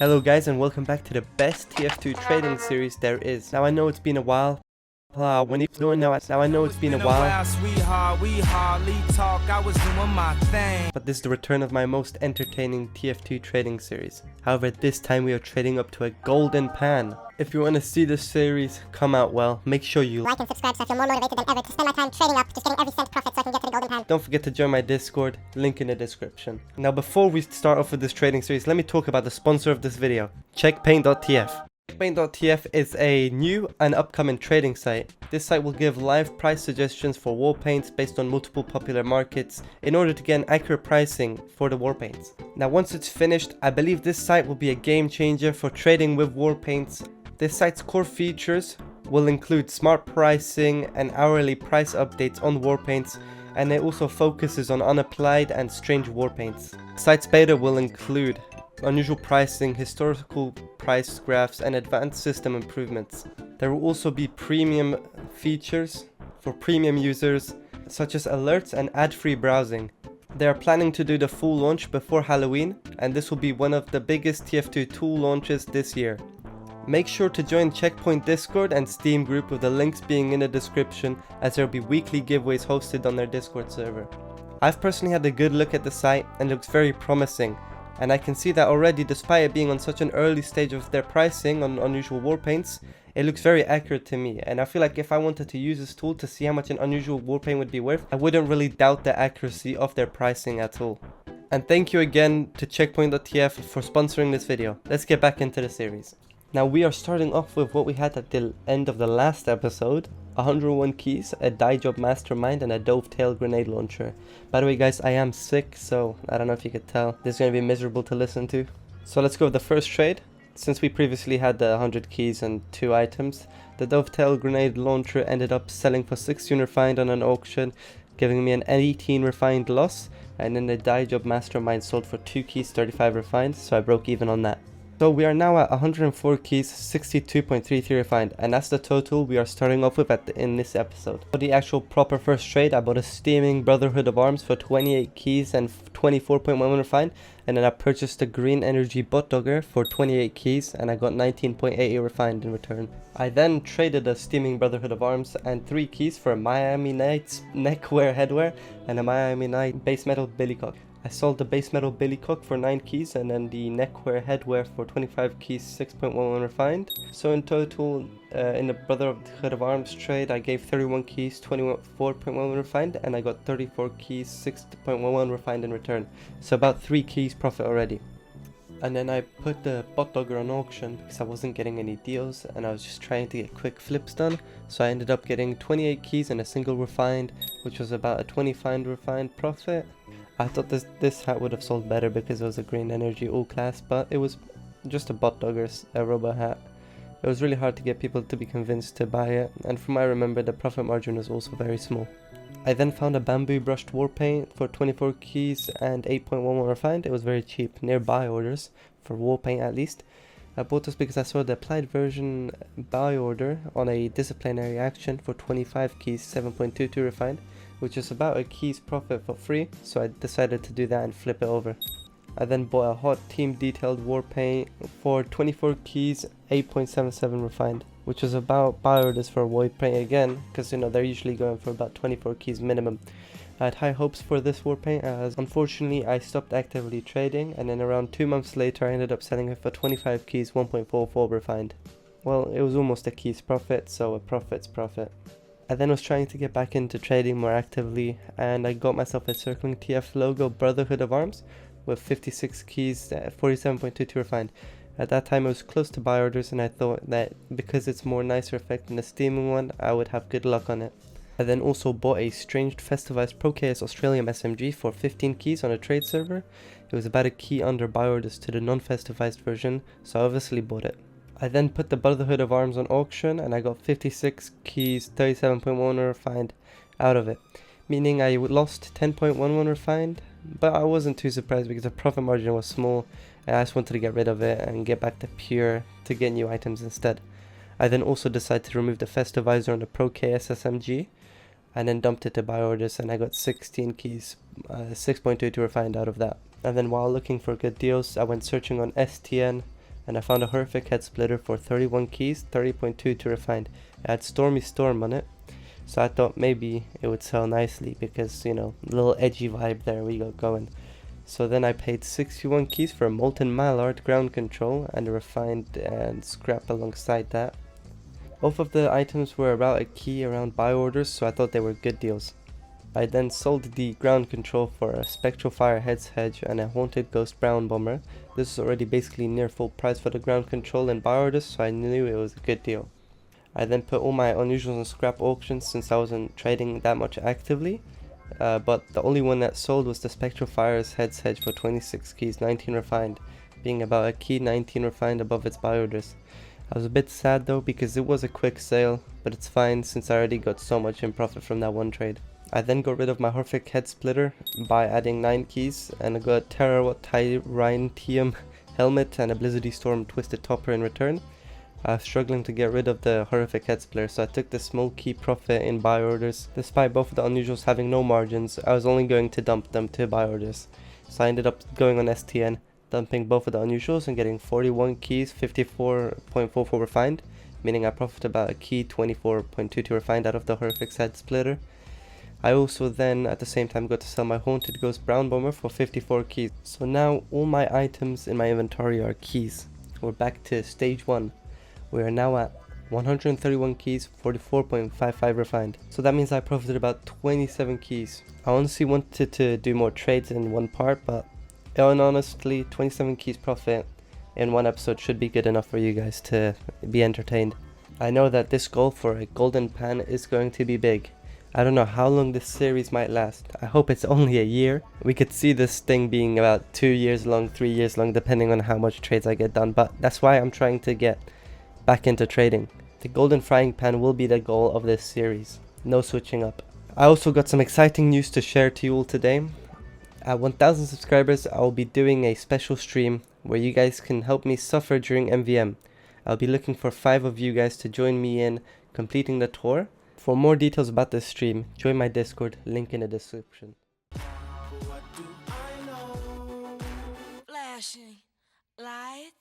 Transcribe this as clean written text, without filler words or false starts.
Hello guys and welcome back to the best TF2 trading series there is. Now I know it's been a while. Now I know it's been a while. But this is the return of my most entertaining TF2 trading series. However, this time we are trading up to a golden pan. If you want to see this series come out well, make sure you like and subscribe so I feel more motivated than ever to spend my time trading up, just getting every cent profit so I can get to the golden pan. Don't forget to join my Discord, link in the description. Now before we start off with this trading series, let me talk about the sponsor of this video, checkpaint.tf. Checkpaint.tf is a new and upcoming trading site. This site will give live price suggestions for war paints based on multiple popular markets in order to get an accurate pricing for the war paints. Now once it's finished, I believe this site will be a game changer for trading with war paints. This site's core features will include smart pricing and hourly price updates on war paints, and it also focuses on unapplied and strange war paints. The site's beta will include unusual pricing, historical price graphs, and advanced system improvements. There will also be premium features for premium users, such as alerts and ad-free browsing. They are planning to do the full launch before Halloween, and this will be one of the biggest TF2 tool launches this year. Make sure to join Checkpoint Discord and Steam group with the links being in the description, as there will be weekly giveaways hosted on their Discord server. I've personally had a good look at the site and it looks very promising, and I can see that already, despite it being on such an early stage of their pricing on unusual war paints, it looks very accurate to me, and I feel like if I wanted to use this tool to see how much an unusual war paint would be worth, I wouldn't really doubt the accuracy of their pricing at all. And thank you again to Checkpoint.tf for sponsoring this video. Let's get back into the series. Now we are starting off with what we had at the end of the last episode. 101 keys, a dye job mastermind, and a dovetail grenade launcher. By the way guys, I am sick, so I don't know if you could tell. This is going to be miserable to listen to. So let's go with the first trade. Since we previously had the 100 keys and 2 items, the dovetail grenade launcher ended up selling for 16 refined on an auction, giving me an 18 refined loss, and then the dye job mastermind sold for 2 keys 35 refined, so I broke even on that. So we are now at 104 keys, 62.33 refined, and that's the total we are starting off with in this episode. For the actual proper first trade, I bought a steaming Brotherhood of Arms for 28 keys and 24.11 refined, and then I purchased a green energy bot dogger for 28 keys and I got 19.88 refined in return. I then traded a steaming Brotherhood of Arms and 3 keys for a Miami Nights neckwear headwear and a Miami Night base metal billycock. I sold the base metal billycock for 9 keys and then the neckwear headwear for 25 keys 6.11 refined. So in total, in the Brotherhood of Arms trade, I gave 31 keys 24.11 refined and I got 34 keys 6.11 refined in return. So about 3 keys profit already. And then I put the bot dogger on auction because I wasn't getting any deals and I was just trying to get quick flips done. So I ended up getting 28 keys and a single refined, which was about a 25 refined profit. I thought this hat would have sold better because it was a green energy all class, but it was just a bot dogger's robo hat. It was really hard to get people to be convinced to buy it, and from what I remember, the profit margin was also very small. I then found a bamboo brushed war paint for 24 keys and 8.11 refined. It was very cheap, near buy orders, for war paint at least. I bought this because I saw the applied version buy order on a disciplinary action for 25 keys 7.22 refined, which is about a keys profit for free, so I decided to do that and flip it over. I then bought a hot team detailed war paint for 24 keys 8.77 refined, which was about buy orders for a void paint again, because you know they're usually going for about 24 keys minimum. I had high hopes for this war paint, as unfortunately I stopped actively trading, and then around 2 months later I ended up selling it for 25 keys 1.44 refined. Well, it was almost a keys profit, so a profit's profit. I then was trying to get back into trading more actively, and I got myself a circling TF logo Brotherhood of Arms with 56 keys 47.22 refined. At that time it was close to buy orders, and I thought that because it's more nicer effect than the steaming one, I would have good luck on it. I then also bought a strange festivized Pro KS Australium SMG for 15 keys on a trade server. It was about a key under buy orders to the non-festivized version, so I obviously bought it. I then put the Brotherhood of Arms on auction and I got 56 keys 37.1 refined out of it, meaning I lost 10.11 refined, but I wasn't too surprised because the profit margin was small and I just wanted to get rid of it and get back to pure to get new items instead. I then also decided to remove the festivizer on the Pro KS SMG and then dumped it to buy orders, and I got 16 keys 6.22 refined out of that. And then while looking for good deals, I went searching on STN and I found a horrific head splitter for 31 keys, 30.2 to refined. It had Stormy Storm on it, so I thought maybe it would sell nicely because, you know, a little edgy vibe there we got going. So then I paid 61 keys for a Molten Mallard ground control and a refined and scrap alongside that. Both of the items were about a key around buy orders, so I thought they were good deals. I then sold the ground control for a Spectral Fire Heads Hedge and a Haunted Ghost Brown Bomber. This was already basically near full price for the ground control and buy orders, so I knew it was a good deal. I then put all my unusuals on scrap auctions since I wasn't trading that much actively, but the only one that sold was the Spectral Fire's Heads Hedge for 26 keys, 19 refined, being about a key 19 refined above its buy orders. I was a bit sad though because it was a quick sale, but it's fine since I already got so much in profit from that one trade. I then got rid of my horrific head splitter by adding 9 keys, and I got a Tyranium helmet and a Blizzardy Storm twisted topper in return. I was struggling to get rid of the horrific head splitter, so I took the small key profit in buy orders. Despite both of the unusuals having no margins, I was only going to dump them to buy orders. So I ended up going on STN, dumping both of the unusuals and getting 41 keys, 54.44 refined, meaning I profited about a key 24.22 refined out of the horrific head splitter. I also then at the same time got to sell my Haunted Ghost Brown Bomber for 54 keys. So now all my items in my inventory are keys. We're back to stage 1. We are now at 131 keys, 44.55 refined. So that means I profited about 27 keys. I honestly wanted to do more trades in one part, but honestly 27 keys profit in one episode should be good enough for you guys to be entertained. I know that this goal for a golden pan is going to be big. I don't know how long this series might last. I hope it's only a year. We could see this thing being about 2 years long, 3 years long, depending on how much trades I get done. But that's why I'm trying to get back into trading. The golden frying pan will be the goal of this series. No switching up. I also got some exciting news to share to you all today. At 1000 subscribers, I will be doing a special stream where you guys can help me suffer during MVM. I'll be looking for 5 of you guys to join me in completing the tour. For more details about this stream, join my Discord, link in the description. What do I know? Flashing lights.